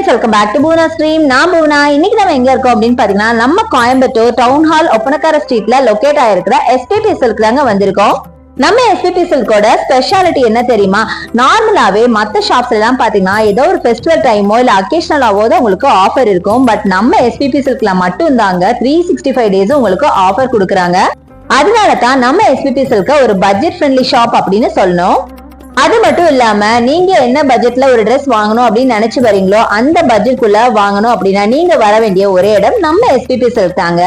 Friends, welcome back to Poona stream. நான் பூனா. இன்னைக்கு நம்ம எங்க இருக்கோம் அப்படின்னு பாத்தீங்கன்னா, நம்ம கோயம்புத்தூர் டவுன் ஹால் ஒப்பனக்கார ஸ்ட்ரீட்ல லொகேட் ஆயிருக்கிற எஸ்பிபி சில்க் தாங்க வந்திருக்கோம். நம்ம எஸ்பிபி சில்கோட ஸ்பெஷாலிட்டி என்ன தெரியுமா? நார்மலாவே மத்த ஷாப்ஸ்ல எல்லாம் பாத்தீங்கன்னா ஏதோ ஒரு ஃபெஸ்டிவல் டைமோ இல்ல அக்கேஷனலாவோ தான் உங்களுக்கு ஆஃபர் இருக்கும். பட் நம்ம எஸ்பிபி சில்க்ல மட்டும் தாங்க 365 டேஸ் உங்களுக்கு ஆஃபர் கொடுக்குறாங்க. அதனால தான் நம்ம எஸ்பிபி சில்க ஒரு பட்ஜெட் ஃப்ரெண்ட்லி ஷாப் அப்படின்னு சொல்லணும். அது மட்டும் இல்லாம நீங்க என்ன பட்ஜெட்ல ஒரு ட்ரெஸ் வாங்கணும் அப்படின்னு நினைச்சு வரீங்களோ அந்த பட்ஜெட்குள்ள வாங்கணும் அப்படின்னா நீங்க வர வேண்டிய ஒரே இடம் நம்ம எஸ்பிபி சில்க் தாங்க.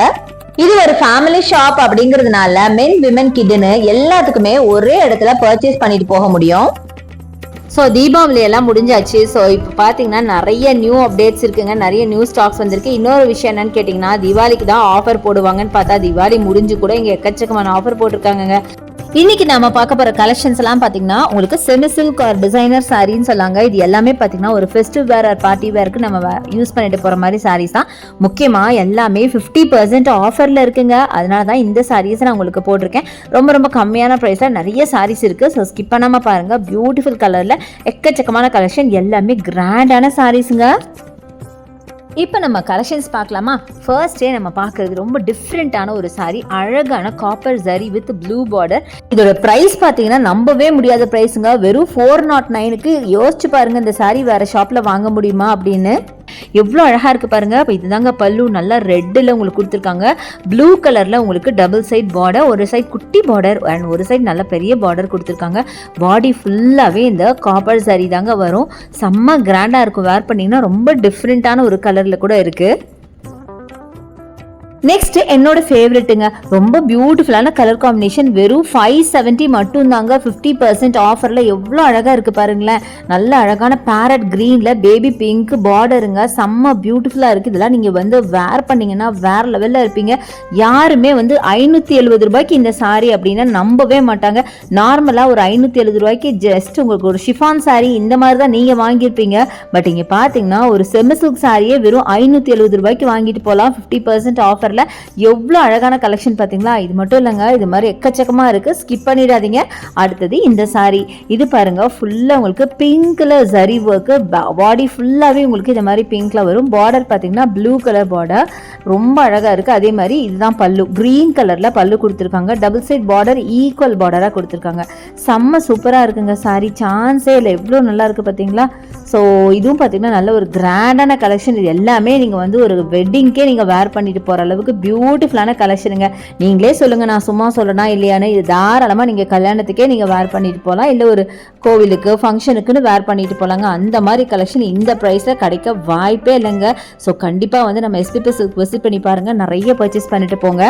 இது ஒரு ஃபேமிலி ஷாப் அப்படிங்கறதுனால மென் விமன் கிட்னு எல்லாத்துக்குமே ஒரே இடத்துல பர்ச்சேஸ் பண்ணிட்டு போக முடியும். ஸோ தீபாவளி எல்லாம் முடிஞ்சாச்சு. ஸோ இப்போ பார்த்தீங்கன்னா நிறைய நியூ அப்டேட்ஸ் இருக்குங்க, நிறைய நியூ ஸ்டாக்ஸ் வந்திருக்கு. இன்னொரு விஷயம் என்னன்னு கேட்டிங்கன்னா, தீபாவளிக்கு தான் ஆஃபர் போடுவாங்கன்னு பார்த்தா தீபாவளி முடிஞ்சு கூட இங்கே எக்கச்சக்கமான ஆஃபர் போட்டிருக்காங்க. இன்னைக்கு நாம பார்க்க போற கலெக்ஷன்ஸ் எல்லாம் பாத்தீங்கன்னா உங்களுக்கு செமி சில்க் ஆர் டிசைனர் சாரின்னு சொல்லாங்க. இது எல்லாமே பாத்தீங்கன்னா ஒரு ஃபெஸ்டிவ் வேர் ஆர் பார்ட்டி வேருக்கு நம்ம யூஸ் பண்ணிட்டு போற மாதிரி சாரீஸ் தான். முக்கியமா எல்லாமே 50% ஆஃபர்ல இருக்குங்க. அதனாலதான் இந்த சாரீஸ் நான் உங்களுக்கு போட்டிருக்கேன். ரொம்ப ரொம்ப கம்மியான பிரைஸ்ல நிறைய சாரீஸ் இருக்கு. ஸோ ஸ்கிப் பண்ணாம பாருங்க. பியூட்டிஃபுல் கலர்ல எக்கச்சக்கமான கலெக்ஷன், எல்லாமே கிராண்டான சாரீஸுங்க. இப்போ நம்ம கலெக்ஷன்ஸ் பார்க்கலாமா? ஃபர்ஸ்டே நம்ம பார்க்கறது ரொம்ப டிஃப்ரெண்டான ஒரு சாரி, அழகான copper zari with blue border. இதோட பிரைஸ் பார்த்தீங்கன்னா நம்பவே முடியாத பிரைஸுங்க. வெறும் 409க்கு. யோசிச்சு பாருங்க இந்த சாரி வேற ஷாப்ல வாங்க முடியுமா அப்படின்னு. எவ்வளோ அழகா இருக்கு பாருங்க. இப்போ இதுதாங்க பல்லு, நல்லா ரெட்டில் உங்களுக்கு கொடுத்துருக்காங்க. ப்ளூ கலர்ல உங்களுக்கு டபுள் சைட் பார்டர், ஒரு சைட் குட்டி பார்டர் அண்ட் ஒரு சைட் நல்ல பெரிய பார்டர் கொடுத்துருக்காங்க. பாடி ஃபுல்லாகவே இந்த காப்பர் சாரி தாங்க வரும். செம்ம கிராண்டாக இருக்கும். வேர் பண்ணிங்கன்னா ரொம்ப டிஃப்ரெண்ட்டான ஒரு கலரில் கூட இருக்கு. நெக்ஸ்ட் என்னோட ஃபேவரெட்டுங்க, ரொம்ப பியூட்டிஃபுல்லான கலர் காம்பினேஷன். வெறும் 570 மட்டும் தாங்க. 50% ஆஃபர்ல எவ்வளோ அழகா இருக்கு பாருங்களேன். நல்ல அழகான பேரட் கிரீன்ல பேபி பிங்க் பார்டருங்க. செம்ம பியூட்டிஃபுல்லா இருக்கு. இதெல்லாம் நீங்க வந்து வேர் பண்ணீங்கன்னா வேற லெவல்ல இருப்பீங்க. யாருமே வந்து 570 ரூபாய்க்கு இந்த சாரி அப்படின்னா நம்பவே மாட்டாங்க. நார்மலா ஒரு 570 ரூபாய்க்கு ஜஸ்ட் உங்களுக்கு ஒரு ஷிஃபான் சாரி இந்த மாதிரி தான் நீங்க வாங்கியிருப்பீங்க. பட் இங்க பாத்தீங்கன்னா ஒரு செமி சில்க் சாரியே வெறும் 570 ரூபாய்க்கு வாங்கிட்டு போகலாம். 50% ஆஃபர். எவ்வளவு அழகான கலெக்ஷன் பாத்தீங்களா? இது மட்டும் இல்லங்க, இது மாதிரி எக்கச்சக்கமா இருக்கு. ஸ்கிப் பண்ணிடாதீங்க. அடுத்தது இந்த சாரி, இது பாருங்க ஃபுல்லா உங்களுக்கு பிங்க்ல ஜரி ஒர்க். பாடி ஃபுல்லாவே உங்களுக்கு இந்த மாதிரி பிங்க்ல வரும். பார்டர் பாத்தீங்கன்னா ப்ளூ கலர் பார்டர், ரொம்ப அழகா இருக்கு. அதே மாதிரி இதுதான் பல்லு, கிரீன் கலர்ல பல்லு கொடுத்துருக்காங்க. டபுள் சைட் பார்டர் ஈக்குவல் பார்டரா கொடுத்துருக்காங்க. செம்ம சூப்பரா இருக்குங்க சாரி, சான்ஸே இல்லை. எவ்வளவு நல்லா இருக்கு பாத்தீங்களா? ஸோ இதுவும் பார்த்தீங்கன்னா நல்ல ஒரு கிராண்டான கலெக்ஷன். இது எல்லாமே நீங்கள் வந்து ஒரு வெட்டிங்க்கே நீங்கள் வேர் பண்ணிட்டு போகிற அளவுக்கு பியூட்டிஃபுல்லான கலெக்ஷனுங்க. நீங்களே சொல்லுங்கள், நான் சும்மா சொல்லனா இல்லையானு. இது தாராளமாக நீங்கள் கல்யாணத்துக்கே நீங்கள் வேர் பண்ணிட்டு போகலாம், இல்லை ஒரு கோவிலுக்கு ஃபங்க்ஷனுக்குன்னு வேர் பண்ணிட்டு போகலாங்க. அந்த மாதிரி கலெக்ஷன் இந்த ப்ரைஸில் கிடைக்க வாய்ப்பே இல்லைங்க. ஸோ கண்டிப்பாக வந்து நம்ம எஸ்பிபி சில்க் விசிட் பண்ணி பாருங்கள், நிறைய பர்ச்சேஸ் பண்ணிட்டு போங்க.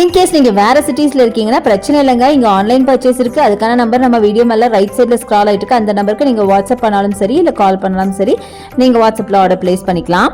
இன்கேஸ் நீங்கள் வேறு சிட்டிஸில் இருக்கீங்கன்னா பிரச்சனை இல்லைங்க, இங்கே ஆன்லைன் பர்ச்சேஸ் இருக்குது. அதுக்கான நம்பர் நம்ம வீடியோ மேலே ரைட் சைடில் ஸ்க்ரால் ஆகிட்டு இருக்கு. அந்த நம்பருக்கு நீங்கள் வாட்ஸ்அப் பண்ணாலும் சரி, இல்லை கால் பண்ணாலும் சரி, நீங்கள் வாட்ஸ்அப்பில் ஆர்டர் பிளேஸ் பண்ணிக்கலாம்.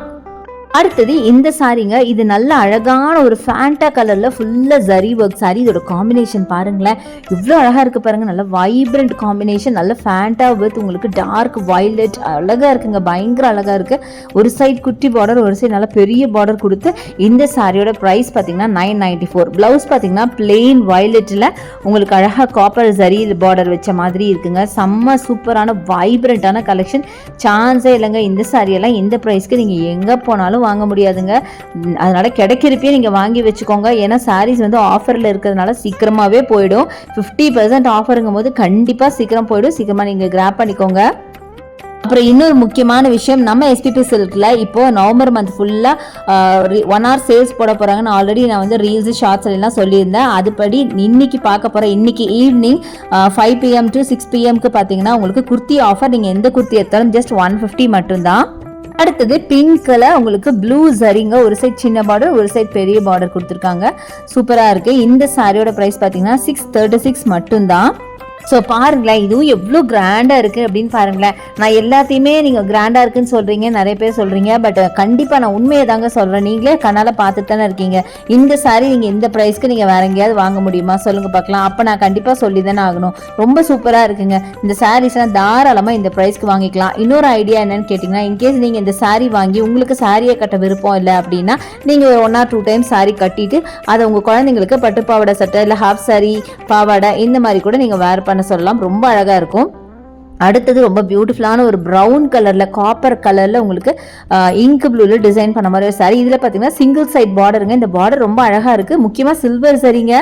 அடுத்தது இந்த சாரிங்க, இது நல்ல அழகான ஒரு ஃபேண்டா கலர்ல ஃபுல்லா ஜரி ஒர்க் சாரி. இதோட காம்பினேஷன் பாருங்களேன், இவ்வளோ அழகா இருக்கு பாருங்க. நல்ல வைப்ரண்ட் காம்பினேஷன், நல்ல ஃபேண்டா வித் உங்களுக்கு டார்க் வயலட், அழகா இருக்குங்க, பயங்கர அழகா இருக்கு. ஒரு சைட் குட்டி பார்டர், ஒரு சைட் நல்ல பெரிய பார்டர் கொடுத்து இந்த சாரியோட பிரைஸ் பார்த்தீங்கன்னா 994. பிளவுஸ் பார்த்தீங்கன்னா பிளெயின் வயலட்ல உங்களுக்கு அழகா காப்பர் ஜரி பார்டர் வச்ச மாதிரி இருக்குங்க. செம்ம சூப்பரான வைப்ரண்டான கலெக்ஷன், சான்ஸே இல்லைங்க. இந்த சாரியெல்லாம் இந்த ப்ரைஸ்க்கு நீங்க எங்க போனாலும் வாங்க முடியாதுங்க. அதனால கிடைக்கிறப்பே நீங்க வாங்கி வச்சுக்கோங்க. ஏன்னா சாரீஸ் வந்து ஆஃபர்ல இருக்கிறதுனால சீக்கிரமாவே போயிடும். 50% ஆஃபருங்கும் போது கண்டிப்பா சீக்கிரம் போயிடும். சீக்கிரமா நீங்க கிராப் பண்ணிக்கோங்க. அப்புறம் இன்னொரு முக்கியமான விஷயம், நம்ம எஸ்பிபி சில்க்ல இப்போ நவம்பர் மந்த் ஃபுல்லா 1 hour சேல்ஸ் போட போறாங்கன்னு ஆல்ரெடி நான் வந்து ரீல்ஸ் ஷார்ட்ஸ் எல்லாம் சொல்லியிருந்தேன். அதுபடி இன்னைக்கு பார்க்க போற, இன்னைக்கு ஈவினிங் 5 PM to 6 PMக்கு பாத்தீங்கன்னா உங்களுக்கு குர்த்தி ஆஃபர். நீங்க எந்த குர்த்தி எடுத்தாலும் ஜஸ்ட் 150 மட்டும்தான். அடுத்தது பிங்க்ல உங்களுக்கு ப்ளூ ஜரிங்க, ஒரு சைட் சின்ன பார்டர், ஒரு சைட் பெரிய பார்டர் கொடுத்துருக்காங்க. சூப்பரா இருக்கு. இந்த சாரியோட பிரைஸ் பாத்தீங்கன்னா 636 மட்டும்தான். ஸோ பாருங்களேன், இதுவும் எவ்வளோ கிராண்டாக இருக்குது அப்படின்னு பாருங்களேன். நான் எல்லாத்தையுமே நீங்கள் கிராண்டாக இருக்குன்னு சொல்கிறீங்க, நிறைய பேர் சொல்கிறீங்க. பட் கண்டிப்பாக நான் உண்மையை தாங்க சொல்கிறேன். நீங்களே கண்ணால் பார்த்துட்டு தானே இருக்கீங்க. இந்த சாரி நீங்கள் இந்த ப்ரைஸ்க்கு நீங்கள் வேற எங்கேயாவது வாங்க முடியுமா சொல்லுங்கள் பார்க்கலாம். அப்போ நான் கண்டிப்பாக சொல்லி தானே ஆகணும். ரொம்ப சூப்பராக இருக்குங்க. இந்த சாரீஸ்லாம் தாராளமாக இந்த ப்ரைஸ்க்கு வாங்கிக்கலாம். இன்னொரு ஐடியா என்னன்னு கேட்டிங்கன்னா, இன்கேஸ் நீங்கள் இந்த சாரீ வாங்கி உங்களுக்கு சாரியை கட்ட விருப்பம் இல்லை அப்படின்னா நீங்கள் ஒரு 1 or 2 times சாரி கட்டிட்டு அதை உங்கள் குழந்தைங்களுக்கு பட்டுப்பாவாடை சட்டை இல்லை ஹாஃப் சாரி பாவாடை இந்த மாதிரி கூட நீங்கள் வேர் பண்ண சொல்லலாம். ரொம்ப அழகா இருக்கும். அடுத்தது ரொம்ப பியூட்டிஃபுல்லான ஒரு ப்ரௌன் கலரில் காப்பர் கலரில் உங்களுக்கு இங்க் ப்ளூவில் டிசைன் பண்ண மாதிரி ஒரு சாரி. இதில் பார்த்தீங்கன்னா சிங்கிள் சைட் பார்டருங்க. இந்த பார்டர் ரொம்ப அழகாக இருக்குது, முக்கியமாக சில்வர் சரிங்க.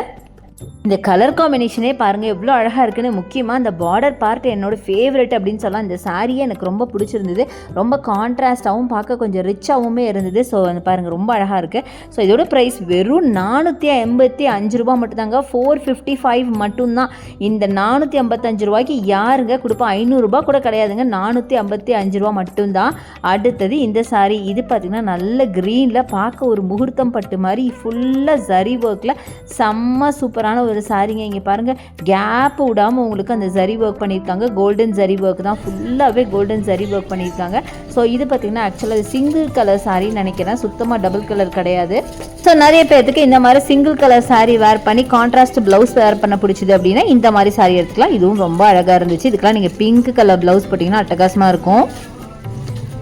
இந்த கலர் காம்பினேஷனே பாருங்கள் எவ்வளோ அழகாக இருக்குன்னு. முக்கியமாக இந்த பார்டர் பார்ட் என்னோட ஃபேவரெட் அப்படின்னு சொல்லலாம். இந்த சாரியே எனக்கு ரொம்ப பிடிச்சிருந்தது. ரொம்ப கான்ட்ராஸ்டாகவும் பார்க்க கொஞ்சம் ரிச்சாகவுமே இருந்தது. ஸோ பாருங்கள் ரொம்ப அழகாக இருக்குது. ஸோ இதோட ப்ரைஸ் வெறும் 485 ரூபா மட்டும்தாங்க. 455 மட்டும்தான். இந்த 455 ரூபாய்க்கு யாருங்க கொடுப்பா? 500 ரூபா கூட கிடையாதுங்க, 455 ரூபா மட்டும்தான். அடுத்தது இந்த சாரி, இது பார்த்திங்கன்னா நல்ல க்ரீனில் பார்க்க ஒரு முகூர்த்தம் பட்டு மாதிரி ஃபுல்லாக ஜரி ஒர்க்கில் செம்ம சூப்பரான ஒரு சாரிங்க. இங்கே பாருங்கள் கேப் விடாமல் உங்களுக்கு அந்த ஜரி ஒர்க் பண்ணியிருக்காங்க. கோல்டன் ஜரி ஒர்க் தான், ஃபுல்லாகவே கோல்டன் ஜரி ஒர்க் பண்ணியிருக்காங்க. ஸோ இது பார்த்திங்கன்னா ஆக்சுவலாக சிங்கிள் கலர் சாரின்னு நினைக்கிறேன், சுத்தமாக டபுள் கலர் கிடையாது. ஸோ நிறைய பேர்த்துக்கு இந்த மாதிரி சிங்கிள் கலர் சாரி வேர் பண்ணி கான்ட்ராஸ்ட் ப்ளவுஸ் வேர் பண்ண பிடிச்சிது அப்படின்னா இந்த மாதிரி சாரி எடுத்துக்கலாம். இதுவும் ரொம்ப அழகாக இருந்துச்சு. இதுக்கெல்லாம் நீங்கள் பிங்க் கலர் ப்ளவுஸ் போட்டிங்கன்னா அட்டகாசமாக இருக்கும்.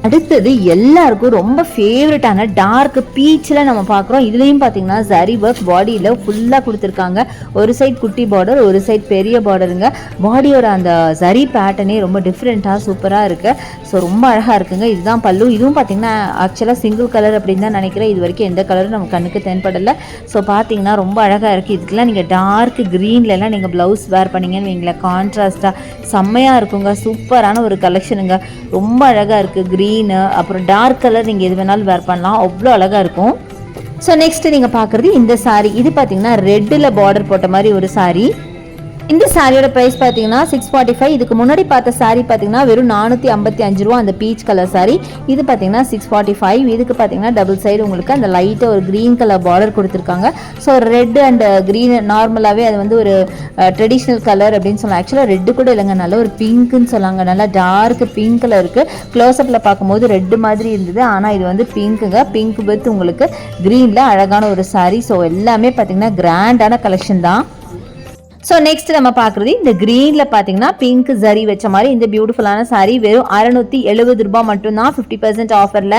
அடுத்தது எல்லாருக்கும் ரொம்ப ஃபேவரட்டான டார்க் பீச்சில் நம்ம பார்க்குறோம். இதுலேயும் பார்த்தீங்கன்னா ஜரி ஒர்க் பாடியில் ஃபுல்லாக கொடுத்துருக்காங்க. ஒரு சைட் குட்டி பார்டர், ஒரு சைட் பெரிய பார்டருங்க. பாடியோட அந்த ஜரி பேட்டர்னே ரொம்ப டிஃப்ரெண்ட்டாக சூப்பராக இருக்குது. ஸோ ரொம்ப அழகாக இருக்குங்க. இதுதான் பல்லு. இதுவும் பார்த்தீங்கன்னா ஆக்சுவலாக சிங்கிள் கலர் அப்படின்னு தான் நினைக்கிறேன். இது வரைக்கும் எந்த கலரும் நம்ம கண்ணுக்கு தென்படலை. ஸோ பார்த்தீங்கன்னா ரொம்ப அழகாக இருக்குது. இதுக்கெல்லாம் நீங்கள் டார்க் க்ரீன்லலாம் நீங்கள் ப்ளவுஸ் வேர் பண்ணிங்கன்னு வைங்களேன், கான்ட்ராஸ்ட்டாக செம்மையாக இருக்குங்க. சூப்பரான ஒரு கலெக்ஷனுங்க. ரொம்ப அழகாக இருக்குது. க்ரீனு அப்புறம் டார்க் கலர் நீங்கள் எது வேணாலும் வேர் பண்ணலாம், அவ்வளோ அழகாக இருக்கும். ஸோ நெக்ஸ்ட் நீங்கள் பார்க்குறது இந்த சாரீ. இது பார்த்தீங்கன்னா ரெட்டில் பார்டர் போட்ட மாதிரி ஒரு சாரீ. இந்த சாரியோட ப்ரைஸ் பார்த்தீங்கன்னா 645. இதுக்கு முன்னாடி பார்த்த சாரீ பார்த்தீங்கன்னா வெறும் 455 ரூபா அந்த பீச் கலர் சாரீ. இது பார்த்தீங்கன்னா 645. இதுக்கு பார்த்தீங்கன்னா டபுள் சைடு உங்களுக்கு அந்த லைட்டாக ஒரு க்ரீன் கலர் பார்டர் கொடுத்துருக்காங்க. ஸோ ரெட் அண்ட் க்ரீன் நார்மலாகவே அது வந்து ஒரு ட்ரெடிஷ்னல் கலர் அப்படின்னு சொல்லலாம். ஆக்சுவலாக ரெட்டு கூட இல்லைங்க, நல்ல ஒரு பிங்க்குன்னு சொல்லாங்க. நல்லா டார்க் பிங்க்கில் இருக்குது. க்ளோஸ்அப்பில் பார்க்கும்போது ரெட்டு மாதிரி இருந்தது, ஆனால் இது வந்து பிங்க்குங்க. பிங்க் வித் உங்களுக்கு க்ரீனில் அழகான ஒரு சாரீ. ஸோ எல்லாமே பார்த்தீங்கன்னா கிராண்டான கலெக்ஷன் தான். ஸோ நெக்ஸ்ட் நம்ம பார்க்குறது இந்த க்ரீனில் பார்த்தீங்கன்னா பிங்க் ஜரி வச்ச மாதிரி இந்த பியூட்டிஃபுல்லான சாரீ வெறும் 670 ரூபா மட்டும்தான். 50% ஆஃபரில்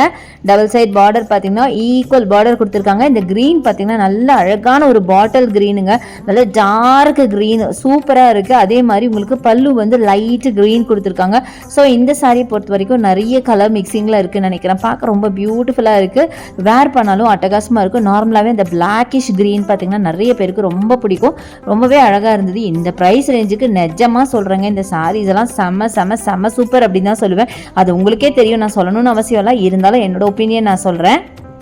டபுள் சைட் பார்டர் பார்த்தீங்கன்னா ஈக்குவல் பார்டர் கொடுத்துருக்காங்க. இந்த க்ரீன் பார்த்தீங்கன்னா நல்ல அழகான ஒரு பாட்டில் க்ரீனுங்க, நல்ல டார்க் க்ரீன் சூப்பராக இருக்குது. அதே மாதிரி உங்களுக்கு பல்லு வந்து லைட் க்ரீன் கொடுத்துருக்காங்க. ஸோ இந்த சாரியை பொறுத்த வரைக்கும் நிறைய கலர் மிக்சிங்கில் இருக்குதுன்னு நினைக்கிறேன். பார்க்க ரொம்ப பியூட்டிஃபுல்லாக இருக்குது, வேர் பண்ணாலும் அட்டகாசமாக இருக்கும். நார்மலாகவே இந்த பிளாக்கிஷ் க்ரீன் பார்த்தீங்கன்னா நிறைய பேருக்கு ரொம்ப பிடிக்கும், ரொம்பவே அழகாக இருந்தது. இந்த பிரைஸ் ரேஞ்சுக்கு நிஜமா சொல்றேங்க, இந்த சாரீஸ் எல்லாம் செம்ம செம்ம செம்ம சூப்பர் அப்படின்னு தான் சொல்லுவேன். அது உங்களுக்கே தெரியும், நான் சொல்லணும்னு அவசியம் இல்லை, இருந்தாலும் என்னோட ஒப்பீனியன் நான் சொல்றேன்.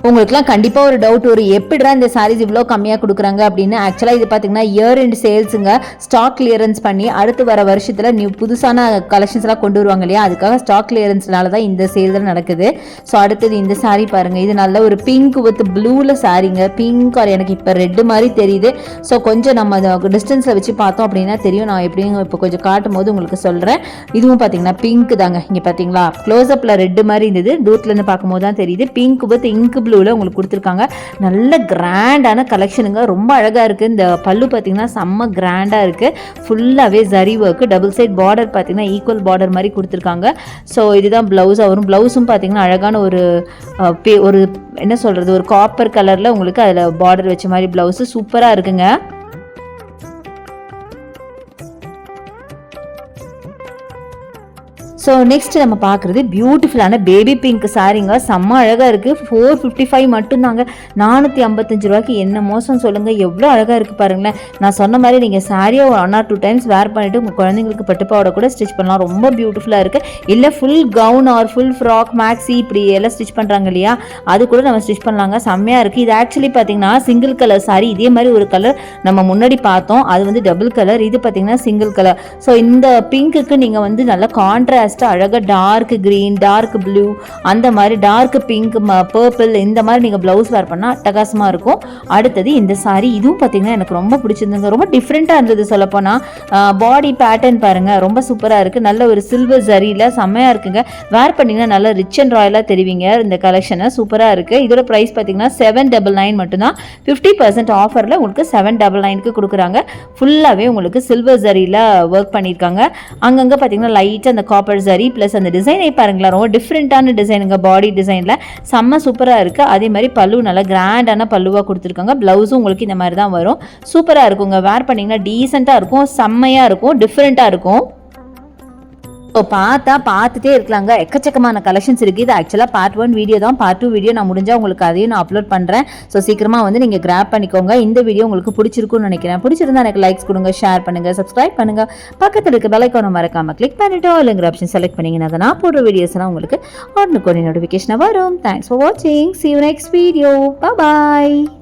உங்களுக்குலாம் கண்டிப்பாக ஒரு டவுட் வரும், எப்படிடா இந்த சாரீஸ் இவ்வளோ கம்மியாக கொடுக்குறாங்க அப்படின்னு. ஆக்சுவலாக இது பார்த்தீங்கன்னா இயர் எண்ட் சேல்ஸுங்க. ஸ்டாக் கிளியரன்ஸ் பண்ணி அடுத்து வர வருஷத்தில் நியூ புதுசான கலெக்ஷன்ஸ் எல்லாம் கொண்டு வருவாங்க இல்லையா, அதுக்காக ஸ்டாக் கிளியரன்ஸ்னால தான் இந்த சேல் தான் நடக்குது. ஸோ அடுத்தது இந்த சாரீ பாருங்கள், இது நல்ல ஒரு பிங்க் வித் ப்ளூவில் சாரீங்க. பிங்க் ஆர் எனக்கு இப்போ ரெட்டு மாதிரி தெரியுது. ஸோ கொஞ்சம் நம்ம டிஸ்டன்ஸில் வச்சு பார்த்தோம் அப்படின்னா தெரியும். நான் எப்படியும் இப்போ கொஞ்சம் காட்டும் போது உங்களுக்கு சொல்கிறேன். இதுவும் பார்த்தீங்கன்னா பிங்க் தாங்க. இங்கே பார்த்தீங்களா க்ளோஸ்அப்பில் ரெட்டு மாதிரி இருந்தது, தூரத்துலேருந்து பார்க்கும்போது தான் தெரியுது. பிங்க் வித் இங்க் ப்ளூவில் உங்களுக்கு கொடுத்துருக்காங்க. நல்ல கிராண்டான கலெக்ஷனுங்க, ரொம்ப அழகாக இருக்குது. இந்த பல்லு பார்த்தீங்கன்னா செம்ம கிராண்டாக இருக்குது. ஃபுல்லாகவே zari work. Double side border பார்த்தீங்கன்னா ஈக்குவல் பார்டர் மாதிரி கொடுத்துருக்காங்க. ஸோ இதுதான் ப்ளவுஸ் வரும். ப்ளவுஸும் பார்த்தீங்கன்னா அழகான ஒரு என்ன சொல்கிறது, ஒரு காப்பர் கலரில் உங்களுக்கு அதில் பார்டர் வச்ச மாதிரி ப்ளவுஸு சூப்பராக இருக்குங்க. ஸோ நெக்ஸ்ட் நம்ம பார்க்குறது பியூட்டிஃபுல்லான பேபி பிங்க் சாரீங்க, செம்ம அழகாக இருக்குது. 455 மட்டும்தாங்க. 455 ரூபாய்க்கு என்ன மோசம் சொல்லுங்கள், எவ்வளோ அழகாக இருக்குது பாருங்களேன். நான் சொன்ன மாதிரி நீங்கள் சாரியை 1 or 2 டைம்ஸ் வேர் பண்ணிவிட்டு உங்கள் குழந்தைங்களுக்கு பட்டுப்பாவோட கூட ஸ்டிச் பண்ணலாம், ரொம்ப பியூட்டிஃபுல்லாக இருக்குது. இல்லை full gown or full frock maxi இப்படி எல்லாம் ஸ்டிச் பண்ணுறாங்க இல்லையா, அது கூட நம்ம ஸ்டிச் பண்ணலாங்க, செம்மையாக இருக்குது. இது ஆக்சுவலி பார்த்தீங்கன்னா சிங்கிள் கலர் சாரி. இதே மாதிரி ஒரு கலர் நம்ம முன்னாடி பார்த்தோம், அது வந்து டபுள் கலர். இது பார்த்தீங்கன்னா சிங்கிள் கலர். ஸோ இந்த பிங்க்குக்கு நீங்கள் வந்து நல்லா கான்ட்ராஸ்ட் அழகாக டார்க் கிரீன், டார்க் ப்ளூ, அந்த மாதிரி டார்க் பிங்க், பர்பிள், இந்த மாதிரி நீங்கள் ப்ளவுஸ் வேர் பண்ணால் அட்டகாசமாக இருக்கும். அடுத்தது இந்த சாரீ, இதுவும் பார்த்தீங்கன்னா எனக்கு ரொம்ப பிடிச்சிருந்துங்க, ரொம்ப டிஃப்ரெண்ட்டாக இருந்தது சொல்லப்போனால். பாடி பேட்டர்ன் பாருங்கள், ரொம்ப சூப்பராக இருக்குது. நல்ல ஒரு சில்வர் ஜரியில் செம்மையாக இருக்குங்க. வேர் பண்ணிங்கன்னா நல்லா ரிச் அண்ட் ராயலாக தெரிவிங்க. இந்த கலெக்ஷனை சூப்பராக இருக்குது. இதோட ப்ரைஸ் பார்த்தீங்கன்னா 799 மட்டும்தான். 50% ஆஃபரில் உங்களுக்கு 799க்கு கொடுக்குறாங்க. ஃபுல்லாகவே உங்களுக்கு சில்வர் ஜரியில் ஒர்க் பண்ணியிருக்காங்க. அங்கங்கே பார்த்தீங்கன்னா லைட்டாக அந்த காப்பர் ஜரி ப்ளஸ் அந்த டிசைனை பாருங்களா, ரொம்ப டிஃப்ரெண்ட்டான டிசைனுங்க. பாடி டிசைனில் செம்ம சூப்பராக இருக்குது. அதே மாதிரி பல்லு நல்லா கிராண்டான பல்லுவாக கொடுத்துருக்காங்க. ப்ளவுஸும் உங்களுக்கு இந்த மாதிரி தான் வரும். சூப்பராக இருக்குங்க. வேர் பண்ணிங்கன்னா டீசெண்டாக இருக்கும், செம்மையாக இருக்கும், டிஃப்ரெண்ட்டாக இருக்கும். ஸோ பார்த்துட்டே இருக்கலாங்க. எக்கச்சக்கமான கலெக்ஷன்ஸ் இருக்குது. இது ஆக்சுவலாக பார்ட் 1 வீடியோ தான். பார்ட் 2 வீடியோ நான் முடிஞ்சால் உங்களுக்கு அதையும் நான் அப்லோட் பண்ணுறேன். ஸோ சீக்கிரமாக வந்து நீங்கள் கிராப் பண்ணிக்கோங்க. இந்த வீடியோ உங்களுக்கு பிடிச்சிருக்குன்னு நினைக்கிறேன். பிடிச்சிருந்தா எனக்கு லைக்ஸ் கொடுங்க, ஷேர் பண்ணுங்கள், சப்ஸ்கிரைப் பண்ணுங்கள். பக்கத்தில் இருக்க பெல் ஐகானை மறக்காமல் கிளிக் பண்ணிவிட்டு இல்லைங்கிற ஆப்ஷன் செலக்ட் பண்ணிங்கன்னா அதை நான் போடுற வீடியோஸ்லாம் உங்களுக்கு உடனுக்குடனே நோட்டிஃபிகேஷனாக வரும். தேங்க்ஸ் ஃபார் வாட்சிங். See you next video. Bye bye.